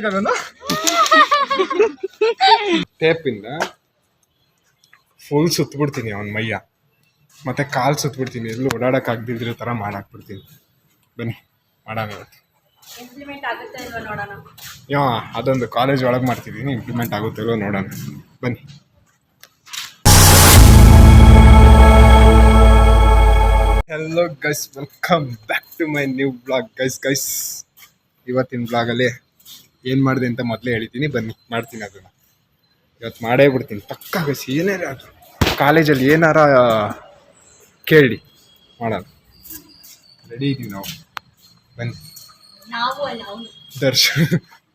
ಆಗಲ್ಲ ಟೇಪಿಂದ ಫುಲ್ ಸುತ್ತಬಿಡ್ತೀನಿ ಅವನ ಮೈಯ, ಮತ್ತೆ ಕಾಲು ಸುತ್ತಬಿಡ್ತೀನಿ, ಎಲ್ಲೂ ಓಡಾಡಕ್ ಆಗದಿದ್ರ ತರ ಮಾಡಾಕ್ಬಿಡ್ತೀನಿ. ಬನ್ನಿ ಮಾಡೋಣ ಇವತ್ತು. ಅದೊಂದು ಕಾಲೇಜ್ ಒಳಗೆ ಮಾಡ್ತಿದ್ದೀನಿ, ಇಂಪ್ಲಿಮೆಂಟ್ ಆಗುತ್ತೋ ನೋಡೋಣ ಬನ್ನಿ. Hello guys, welcome back to my new blog. Guys ಇವತ್ತಿನ ಬ್ಲಾಗಲ್ಲಿ ಏನು ಮಾಡಿದೆ ಅಂತ ಮೊದಲೇ ಹೇಳ್ತೀನಿ, ಬನ್ನಿ ಮಾಡ್ತೀನಿ. ಅದನ್ನು ಇವತ್ತು ಮಾಡೇ ಬಿಡ್ತೀನಿ ಪಕ್ಕ ಗೈಸ್. ಏನಾರ ಅದು ಕಾಲೇಜಲ್ಲಿ ಏನಾರ ಕೇಳಿ ಮಾಡೋಣ. ರೆಡಿ ಇದ್ದೀವಿ ನಾವು, ಬನ್ನಿ. ದರ್ಶನ್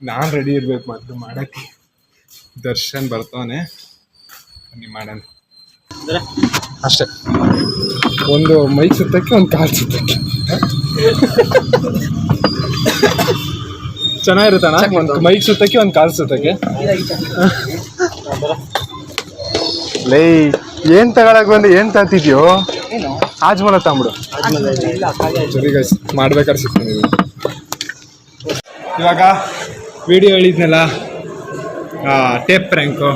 ನಾನು ರೆಡಿ ಇರ್ಬೇಕು ಮೊದಲು ಮಾಡೋಕ್ಕೆ. ದರ್ಶನ್ ಬರ್ತಾನೆ, ಬನ್ನಿ ಮಾಡೋಣ ಅಷ್ಟೇ. ಒಂದು ಮೈಕ್ ಸುತ್ತಕ್ಕೆ, ಒಂದು ಕಾಲು ಸುತ್ತಕ್ಕೆ ಚೆನ್ನಾಗಿರುತ್ತಣ್ಣ. ಒಂದು ಮೈಕ್ ಸುತ್ತಕ್ಕೆ, ಒಂದು ಕಾಲು ಸುತ್ತಕ್ಕೆ. ಲೈ ಏನ್ ತಗೊಳಕ್ ಬಂದು ಏನ್ ತಾತಿದ್ಯೋ? ಆಜ್ಮಲ ತಗೊಂಬಿಡು. ಸರಿ ಗೈಸ್, ಮಾಡ್ಬೇಕಾದ್ರೆ ಸಿಗ್ತೀನಿ. ಇವಾಗ ವಿಡಿಯೋ ಹೇಳಿದ್ನಲ್ಲ ಟೇಪ್ ಪ್ರ್ಯಾಂಕು,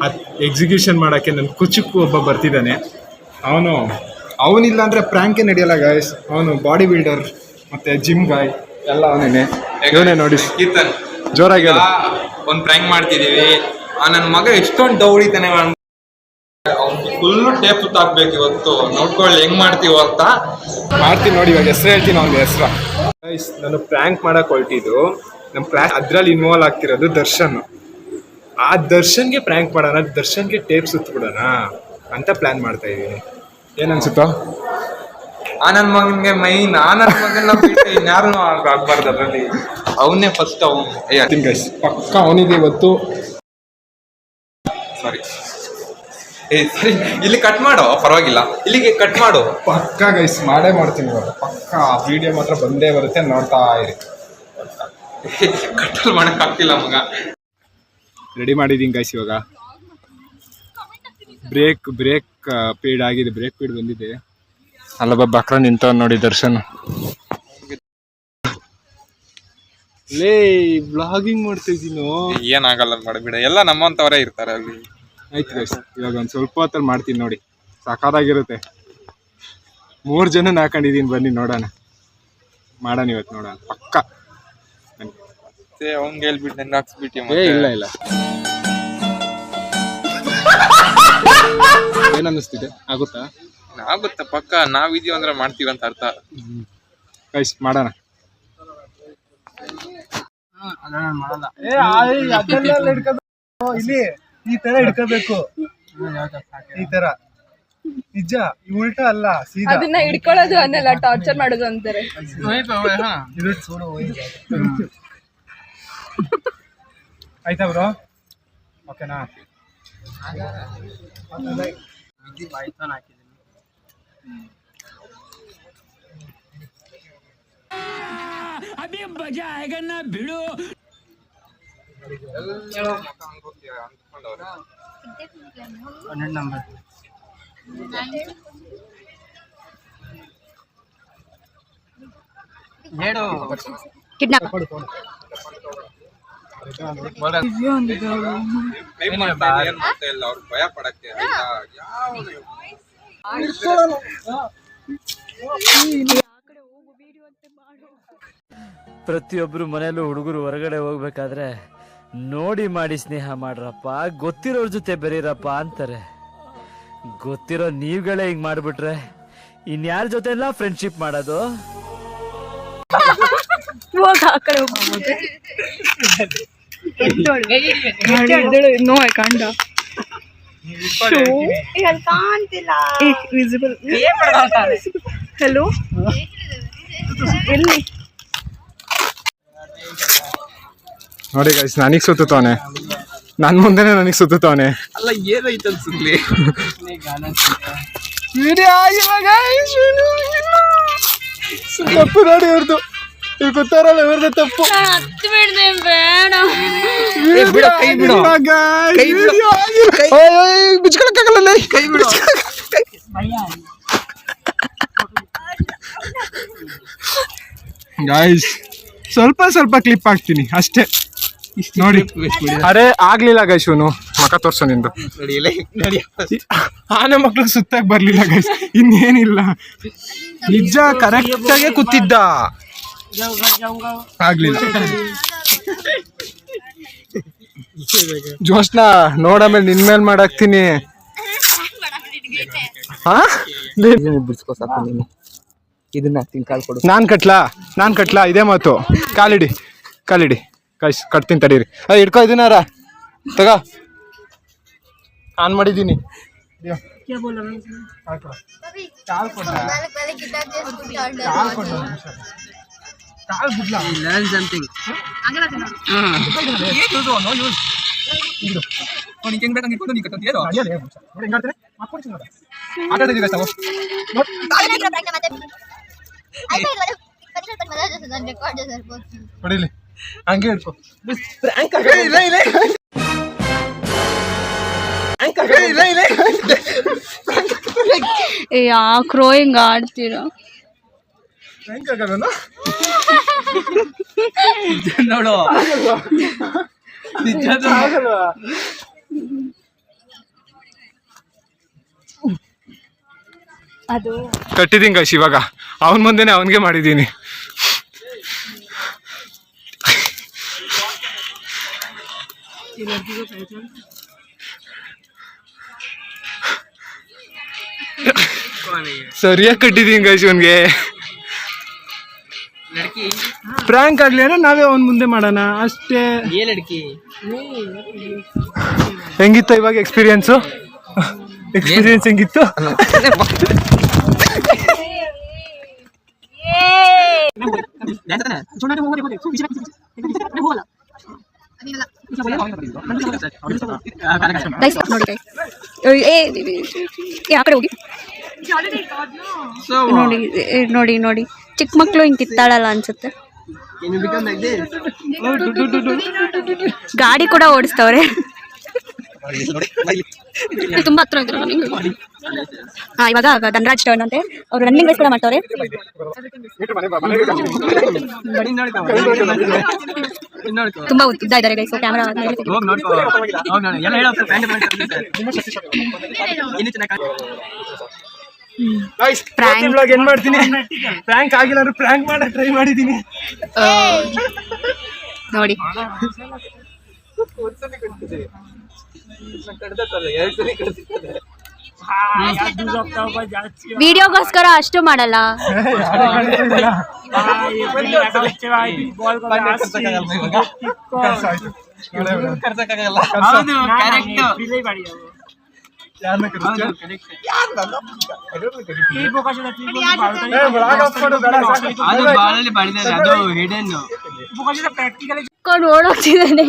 ಅದು ಎಕ್ಸಿಕ್ಯೂಷನ್ ಮಾಡೋಕ್ಕೆ ನನ್ನ ಕುಚುಕ್ಕು ಒಬ್ಬ ಬರ್ತಿದ್ದಾನೆ. ಅವನಿಲ್ಲ ಅಂದರೆ ಪ್ರ್ಯಾಂಕೇ ನಡೆಯಲ್ಲ ಗಾಯ್ಸ್. ಅವನು ಬಾಡಿ ಬಿಲ್ಡರ್ ಮತ್ತು ಜಿಮ್ ಗಾಯ್ ಎಲ್ಲ ಅವನೇನೆ. ಇವನೇ ನೋಡಿ ಕೀರ್ತನ್, ಜೋರಾಗಿ ಒಂದು ಪ್ರ್ಯಾಂಕ್ ಮಾಡ್ತಿದ್ದೀವಿ. ನನ್ನ ಮಗ ಎಷ್ಟೊಂದು ಡೌಡಿತಾನೆ, ಅವ್ನು ಫುಲ್ಲು ಟೇಪ್ ಸುತ್ತಾಕ್ಬೇಕು ಇವತ್ತು. ನೋಡ್ಕೊಳ್ಳಿ ಹೆಂಗ್ ಮಾಡ್ತೀವಿ ಅಂತ. ಮಾಡ್ತೀನಿ ನೋಡಿ. ಇವಾಗ ಹೆಸರು ಹೇಳ್ತೀನಿ ಅವ್ನ ಹೆಸ್ರು. ಗೈಸ್, ನಾನು ಪ್ರ್ಯಾಂಕ್ ಮಾಡಕ್ಕೆ ಹೊರಟಿದ್ದು ನಮ್ಮ ಕ್ಲಾಸ್, ಅದರಲ್ಲಿ ಇನ್ವಾಲ್ವ್ ಆಗ್ತಿರೋದು ದರ್ಶನ್. ಆ ದರ್ಶನ್ಗೆ ಪ್ರ್ಯಾಂಕ್ ಮಾಡೋಣ, ದರ್ಶನ್ಗೆ ಟೇಪ್ ಸುತ್ತಬಿಡೋಣ ಅಂತ ಪ್ಲಾನ್ ಮಾಡ್ತಾ ಇದ್ದೀನಿ. ಏನನ್ಸುತ್ತೋ? ನನ್ನ ಮಗನಿಗೆ ಮೈನ್, ನನ್ನ ಮಗನ ಬಿಟ್ಟು ಇನ್ಯಾರು ಆಗ್ಬಾರ್ದು ಅದರಲ್ಲಿ. ಅವನ್ನೇ ಫಸ್ಟ್ ಅವನು. ಗೈಸ್ ಪಕ್ಕ ಅವನಿಗೆ ಇವತ್ತು. ಸಾರಿ, ಸರಿ ಇಲ್ಲಿ ಕಟ್ ಮಾಡೋ, ಪರವಾಗಿಲ್ಲ, ಇಲ್ಲಿಗೆ ಕಟ್ ಮಾಡು. ಪಕ್ಕ ಗೈಸ್ ಮಾಡೇ ಮಾಡ್ತೀನಿ ಇವಾಗ. ಪಕ್ಕ ವಿಡಿಯೋ ಮಾತ್ರ ಬಂದೇ ಬರುತ್ತೆ, ನೋಡ್ತಾ ಇರಿ. ಕಟ್ಟಲ್ ಮಾಡಕ್ ಆಗ್ತಿಲ್ಲ ಮಗ. ರೆಡಿ ಮಾಡಿದ್ದೀನಿ ಗೈಸ್. ಇವಾಗ ಬ್ರೇಕ್ ಪೀಡ್ ಆಗಿದೆ, ಬ್ರೇಕ್ ಪೀಡ್ ಬಂದಿದೆ. ಅಲ್ಲೊಬ್ಬ ಬಕ್ರ ನಿಂತವ್ ನೋಡಿ ದರ್ಶನ್. ಲೇ ಬ್ಲಾಗಿಂಗ್ ಮಾಡ್ತಾ ಇದ್ದೀನೋ. ಏನಾಗಲ್ಲ ಮಾಡಬಿಡ, ಎಲ್ಲ ನಮ್ಮಂತವರೇ ಇರ್ತಾರೆ ಅಲ್ಲಿ. ಆಯ್ತು ಗೈಸ್, ಇವಾಗ ಒಂದು ಸ್ವಲ್ಪ ಹೊತ್ತಲ್ಲಿ ಮಾಡ್ತೀನಿ ನೋಡಿ. ಸಾಕಾಗಿರುತ್ತೆ. 3 ಜನ ಹಾಕೊಂಡಿದ್ದೀನಿ, ಬನ್ನಿ ನೋಡೋಣ. ಮಾಡೋಣ ಇವತ್ತು, ನೋಡೋಣ ಪಕ್ಕ. ಅವ್ನ್ಗೆ ಹೇಳ್ಬಿಟ್ಟು ನಂಗೆ ಹಾಕ್ಸ್ಬಿಟ್ಟಿ. ಇಲ್ಲ ಏನನ್ನಿಸ್ತಿದೆ? ಆಗುತ್ತಾ? ಆಗುತ್ತೆ ಪಕ್ಕ. ನಾವಿದೀವಿ ಅಂದ್ರೆ ಮಾಡ್ತೀವಿ ಅಂತ ಅರ್ಥ. ಗೈಸ್ ಮಾಡೋಣ. ಇಲ್ಲಿ ಈ ತರ ಹಿಡ್ಕೋಬೇಕು, ಈ ತರ. ನಿಜ, ಉಲ್ಟಾ ಅಲ್ಲ, ಸೀದಾ. ಅದನ್ನ ಹಿಡ್ಕೊಳ್ಳೋದು ಅನ್ನಲ್ಲ, ಟಾರ್ಚರ್ ಮಾಡೋದು ಅಂತಾರೆ. ಆಯ್ತಾ ಬ್ರೋ? ಓಕೆನಾ? अभी मजा आएगा ना भिड़ो. 12 ನಂಬರ್ ಹೇಳು. ಕಿಡ್ನಾಪ್ ಅವ್ರು ಭಯ ಪಡಕ್ಕೆ. ಪ್ರತಿಯೊಬ್ರು ಮನೆಯಲ್ಲೂ ಹುಡುಗರು ಹೊರಗಡೆ ಹೋಗ್ಬೇಕಾದ್ರೆ ನೋಡಿ ಮಾಡಿ ಸ್ನೇಹ ಮಾಡ್ರಪ್ಪ, ಗೊತ್ತಿರೋರ್ ಜೊತೆ ಬೆರೀರಪ್ಪ ಅಂತಾರೆ. ಗೊತ್ತಿರೋ ನೀವುಗಳೇ ಹಿಂಗ್ ಮಾಡ್ಬಿಟ್ರೆ ಇನ್ಯಾರ ಜೊತೆ ಎಲ್ಲ ಫ್ರೆಂಡ್ಶಿಪ್ ಮಾಡೋದು? No, I can't. Visible. Hello. ಎಲ್ಲಿ ನೋಡಿ ಗೈಸ್, ನನಗೆ ಸುತ್ತುತ್ತಾನೆ. ನನ್ನ ಮುಂದೆನೆ ನನಗೆ ಸುತ್ತುತ್ತಾನೆ. ಅಲ್ಲ ಏನೈತೆ ಅನ್ಸುತ್ತಲಿ. ತಪ್ಪು ನೋಡಿ ಇವ್ರದ್ದು. ಈಗ ಗೊತ್ತಾರಲ್ಲ ಇವ್ರದ್ದು ತಪ್ಪು. ಬಿಚ್ಕೊಳಕ್ಕಾಗಲ್ಲ, ಕೈ ಬಿಡು. ಗಾಯ್ಸ್ ಸ್ವಲ್ಪ ಕ್ಲಿಪ್ ಹಾಕ್ತೀನಿ ಅಷ್ಟೇ. ನೋಡಿ ಅರೆ ಆಗ್ಲಿಲ್ಲ ಗೈಸ್ ಇವನು ಮಕ ತೋರ್ಸು ನಿಂದು ಆನೆ ಮಕ್ಳು ಸುತ್ತಾಗ ಬರ್ಲಿಲ್ಲ ಗೈಸ್ ಇನ್ನೇನಿಲ್ಲ ನಿಜ ಕರೆಕ್ಟ್ ಆಗಿ ಕೂತಿದ್ದ ಆಗ್ಲಿಲ್ಲ ಜೋಸ್ನಾ ನೋಡಮೇಲೆ ನಿನ್ ಮೇಲ್ ಮಾಡಾಕ್ತೀನಿ ಹಾ ಬಿಡ್ಸ್ಕೋ ಸಾಕು ನೀನು ಇದನ್ನ ಹಾಕ್ತೀನಿ ಕಾಲ್ ಕೊಡು ನಾನ್ ಕಟ್ಲಾ ಇದೇ ಮಾತು ಕಾಲಿಡಿ ಗೈಸ್ ಕಟ್ತೀನಿ ತಡೀರಿ ಹಿಡ್ಕೊ ಇದನ್ನಾರ ತಗ ಆನ್ ಮಾಡಿದ್ದೀನಿ ಹೊಡಿಲಿ ಹಂಗೆ ಹಿಡ್ಕೊ ಯಾಕ್ರೋ ಹಿಂಗ ಆಡ್ತೀರಾ ನೋಡು ಅದು ಕಟ್ಟಿದ್ದೀನಿ ಗೈಸ್ ಇವಾಗ ಅವನ ಮುಂದೆನೆ ಅವನಿಗೆ ಮಾಡಿದ್ದೀನಿ ಸರಿಯಾಗಿ ಕಟ್ಟಿದ್ದೀನಿ ಗೈಸ್ ಇವನ್ಗೆ ಪ್ರ್ಯಾಂಕ್ ಆಗ್ಲಿ ಅಂದ್ರೆ ನಾವೇ ಅವನ್ ಮುಂದೆ ಮಾಡೋಣ ಅಷ್ಟೇ ಹೆಂಗಿತ್ತು ಇವಾಗ ಎಕ್ಸ್ಪೀರಿಯನ್ಸ್ ಹೆಂಗಿತ್ತು ಗೈಸ್ ನೋಡಿ ಗೈಸ್ ಆ ಕಡೆ ಹೋಗಿ ನೋಡಿ ಚಿಕ್ಕ ಮಕ್ಳು ಹಿಂಗ್ ಕಿತ್ತಾಳಲ್ಲ ಅನ್ಸುತ್ತೆ ಗಾಡಿ ಕೂಡ ಓಡಿಸ್ತವ್ರೆ ತುಂಬಾ ಹತ್ರ ಇದ್ರು ಹಾ ಇವಾಗ ಧನರಾಜ್ ಟರ್ನ್ ಅಂತೆ ಅವ್ರು ರನ್ನಿಂಗ್ ರೇಸ್ ಕೂಡ ಮಾಡ್ತವ್ರೆ ತುಂಬಾ ಉದ್ದ ಇದ್ದಾರೆ ಗೈಸ್ ಕ್ಯಾಮ್ರಾ ಏನ್ ಮಾಡ್ತೀನಿ ಪ್ರ್ಯಾಂಕ್ ಆಗಿಲ್ಲ ಅಂದ್ರೆ ಪ್ರ್ಯಾಂಕ್ ಮಾಡಕ್ ಟ್ರೈ ಮಾಡಿದೀನಿ ನೋಡಿ ವಿಡಿಯೋಗೋಸ್ಕರ ಅಷ್ಟು ಮಾಡಲ್ಲ ಓಡೋಗ್ತಿದ್ದಾನೆ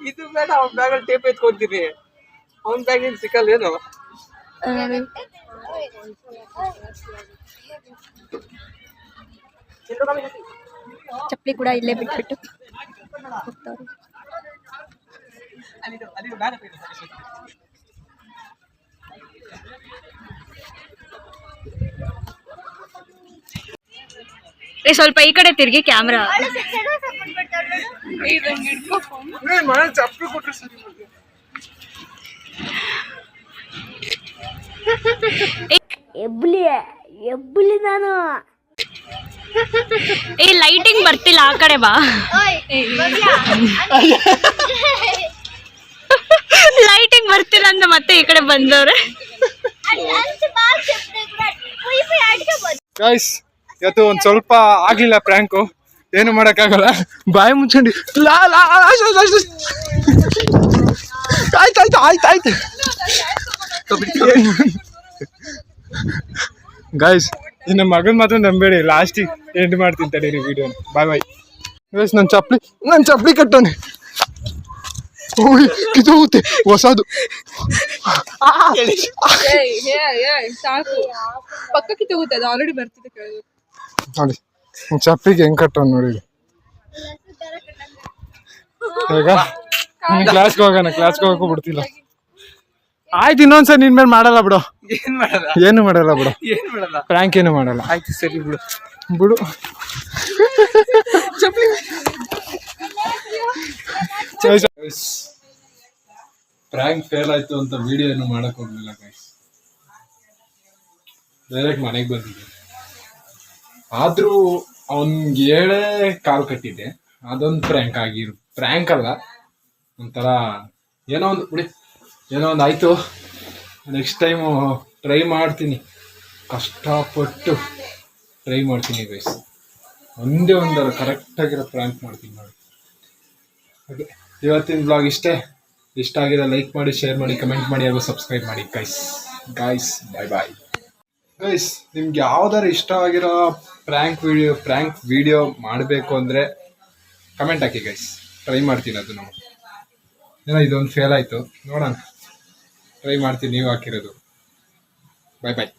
ಇದು ಬೇಡ ಅವ್ನ ಬ್ಯಾಗಲ್ಲಿ ಟೇಪ್ ಎತ್ಕೊಂತೀನಿ ಅವ್ನ ಬ್ಯಾಗ್ ಸಿಕ್ಕಲ್ಲ ಏನು ಚಪ್ಪಲಿ ಕೂಡ ಇಲ್ಲೇ ಬಿಟ್ಬಿಟ್ಟು ಹೋಗ್ತಾರೆ ಸ್ವಲ್ಪ ಈ ಕಡೆ ತಿರ್ಗಿ ಕ್ಯಾಮ್ರಾ ಎಬ್ಬುಲಿ ನಾನು ಏ ಲೈಟಿಂಗ್ ಬರ್ತಿಲ್ಲ ಆ ಕಡೆ ಬಾ ಲೈಟಿಂಗ್ ಬರ್ತಿಲ್ಲ ಅಂತ ಮತ್ತೆ ಈ ಕಡೆ ಬಂದವ್ರೆ ಗೈಸ್ ಇವತ್ತು ಒಂದ್ ಸ್ವಲ್ಪ ಆಗ್ಲಿಲ್ಲ ಪ್ರ್ಯಾಂಕು ಏನು ಮಾಡಕ್ಕಾಗಲ್ಲ ಬಾಯಿ ಮುಚ್ಕೊಂಡು ಆಯ್ತಾಯ್ತು ಗೈಸ್ ಇನ್ನು ಮಗನ್ ಮಾತ್ರ ನಂಬೇಡಿ ಲಾಸ್ಟಿಗೆ ಎಂಡ್ ಮಾಡ್ತೀನಿ ತಡೀರಿ ವಿಡಿಯೋನ ಬಾಯ್ ಗೈಸ್ ನನ್ನ ಚಪ್ಪಲಿ ಕಟ್ಟೋನೆ ಕಿತ್ತೋಗುತ್ತೆ ಹೊಸದು ಸಾಕು ಪಕ್ಕ ಕಿತ್ತೋಗುತ್ತೆ ಅದು ಆಲ್ರೆಡಿ ಬರ್ತಿದೆ ನೋಡಿ ಚಪ್ಪಲಿಗೆ ಹೆಂಗ್ ಕಟ್ಟೋನ್ ನೋಡಿ ಈಗ ಕ್ಲಾಸ್ಗೆ ಹೋಗಕ್ಕೂ ಬಿಡ್ತಿಲ್ಲ ಆಯ್ತು ಇನ್ನೊಂದ್ಸರಿ ನಿನ್ ಮೇಲೆ ಮಾಡಲ್ಲ ಬಿಡು ಏನು ಮಾಡಲ್ಲ ಬಿಡು ಏನ್ ಮಾಡಲ್ಲ ಪ್ರ್ಯಾಂಕ್ ಏನು ಮಾಡಲ್ಲ ಆಯ್ತು ಸರಿ ಬಿಡು ಬಿಡು. ಪ್ರ್ಯಾಂಕ್ ಫೇಲ್ ಆಯ್ತು ಅಂತ ವಿಡಿಯೋ ಏನು ಮಾಡಕ್ ಹೋಗ್ಲಿಲ್ಲ ಗೈಸ್. ಡೈರೆಕ್ಟ್ ಮನೆಗೆ ಬಂದಿದ್ದೆ. ಆದ್ರೂ ಅವನ್ಗೆ ಹೇಳೇ ಕಾಲ್ ಕಟ್ಟಿದ್ದೆ. ಅದೊಂದು ಪ್ರ್ಯಾಂಕ್ ಅಲ್ಲ, ಒಂಥರ ಏನೋ ಒಂದು ಬಿಡಿ, ಏನೋ ಒಂದು ಆಯ್ತು. ನೆಕ್ಸ್ಟ್ ಟೈಮು ಟ್ರೈ ಮಾಡ್ತೀನಿ, ಕಷ್ಟಪಟ್ಟು ಟ್ರೈ ಮಾಡ್ತೀನಿ ಗೈಸ್. ಒಂದೇ ಒಂದು ಕರೆಕ್ಟಾಗಿರೋ ಪ್ರ್ಯಾಂಕ್ ಮಾಡ್ತೀನಿ ನೋಡಿ. ಓಕೆ, ಇವತ್ತಿನ ಬ್ಲಾಗ್ ಇಷ್ಟೇ. ಇಷ್ಟ ಆಗಿರೋ ಲೈಕ್ ಮಾಡಿ, ಶೇರ್ ಮಾಡಿ, ಕಮೆಂಟ್ ಮಾಡಿ ಹಾಗೂ ಸಬ್ಸ್ಕ್ರೈಬ್ ಮಾಡಿ ಗೈಸ್. ಬಾಯ್ ಬಾಯ್ ಗೈಸ್. ನಿಮ್ಗೆ ಯಾವ್ದಾರು ಇಷ್ಟ ಆಗಿರೋ ಪ್ರ್ಯಾಂಕ್ ವಿಡಿಯೋ ಮಾಡಬೇಕು ಅಂದರೆ ಕಮೆಂಟ್ ಹಾಕಿ ಗೈಸ್. ಟ್ರೈ ಮಾಡ್ತೀನಿ ಅದು. ನಾವು ಏನೋ ಇದೊಂದು ಫೇಲ್ ಆಯಿತು, ನೋಡೋಣ, ಟ್ರೈ ಮಾಡ್ತೀನಿ ನೀವು ಹಾಕಿರೋದು. ಬಾಯ್.